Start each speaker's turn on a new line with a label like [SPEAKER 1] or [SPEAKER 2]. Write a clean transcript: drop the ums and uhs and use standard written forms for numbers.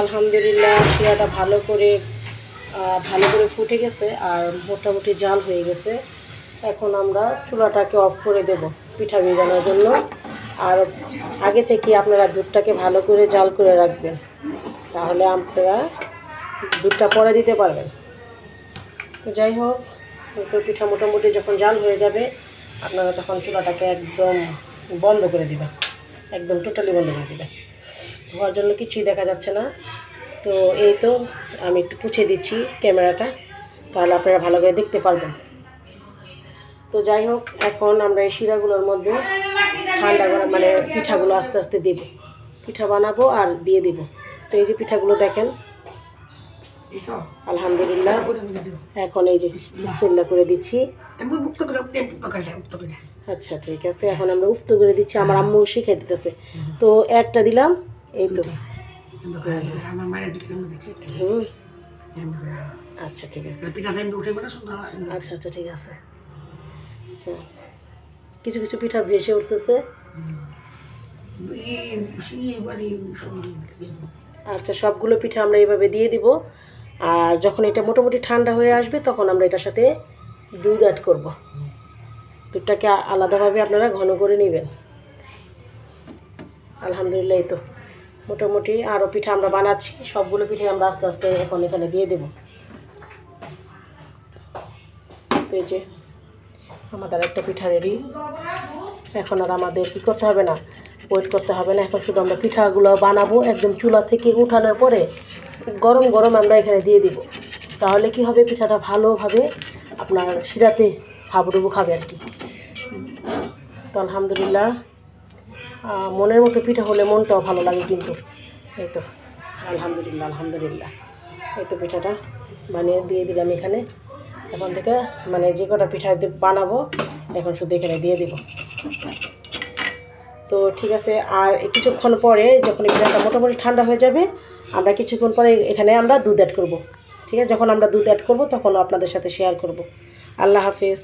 [SPEAKER 1] আলহামদুলিল্লাহ শিরাটা ভালো করে ফুটে গেছে আর মোটামুটি জাল হয়ে গেছে। এখন আমরা চুলাটাকে অফ করে দেব পিঠা ভেজানোর জন্য। আর আগে থেকে আপনারা দুধটাকে ভালো করে জাল করে রাখবেন, তাহলে আপনারা দুধটা পরে দিতে পারবেন। তো যাই হোক, তো পিঠা মোটামুটি যখন জাল হয়ে যাবে আপনারা তখন চুলাটাকে একদম বন্ধ করে দিবেন, একদম টোটালি বন্ধ করে দিবেন। ধোয়ার জন্য কিছুই দেখা যাচ্ছে না। তো এই তো আমি একটু পুছে দিচ্ছি ক্যামেরাটা, তাহলে আপনারা ভালো করে দেখতে পারবেন। তো যাই হোক, এখন আমরা এই শিরাগুলোর মধ্যে ঠান্ডা করে মানে পিঠাগুলো আস্তে আস্তে দেব, পিঠা বানাবো আর দিয়ে দিব। তো এই যে পিঠাগুলো দেখেন, আলহামদুলিল্লাহ। এখন এই যে বিসমিল্লাহ করে দিচ্ছি। আচ্ছা ঠিক আছে, এখন আমরা উফতো করে দিচ্ছি। আমার আম্মু শিখে দিতেছে। তো একটা দিলাম, এই তো। আচ্ছা ঠিক আছে, আচ্ছা আচ্ছা ঠিক আছে। আচ্ছা, কিছু কিছু পিঠা ভেসে উঠতেছে। আচ্ছা, সবগুলো পিঠা আমরা এইভাবে দিয়ে দিব। আর যখন এটা মোটামুটি ঠান্ডা হয়ে আসবে তখন আমরা এটার সাথে দুধ অ্যাড করব। দুধটাকে আলাদাভাবে আপনারা ঘন করে নেবেন। আলহামদুলিল্লাহ, এই তো মোটামুটি আরও পিঠা আমরা বানাচ্ছি। সবগুলো পিঠে আমরা আস্তে আস্তে এখন এখানে দিয়ে দেব। তো এই যে আমাদের একটা পিঠা রেডি। এখন আর আমাদের কী করতে হবে না, ওয়েট করতে হবে না। এখন শুধু আমরা পিঠাগুলো বানাবো। একদম চুলা থেকে উঠানোর পরে গরম গরম আমরা এখানে দিয়ে দিব। তাহলে কি হবে, পিঠাটা ভালোভাবে আপনার শিরাতে হাবুডুবু খাবে আর কি। তো আলহামদুলিল্লাহ, মনের মতো পিঠা হলে মনটাও ভালো লাগে কিন্তু। এই তো আলহামদুলিল্লাহ আলহামদুলিল্লাহ, এই তো পিঠাটা বানিয়ে দিয়ে দিলাম এখানে। এখন থেকে মানে যে কটা পিঠা বানাবো এখন শুধু এখানে দিয়ে দিব। তো ঠিক আছে, আর কিছুক্ষণ পরে যখন এই পিঠাটা মোটামুটি ঠান্ডা হয়ে যাবে, আমরা কিছুক্ষণ পরে এখানে আমরা দুধ অ্যাড করব। ঠিক আছে, যখন আমরা দুধ অ্যাড করব তখন আপনাদের সাথে শেয়ার করব। আল্লাহ হাফেজ।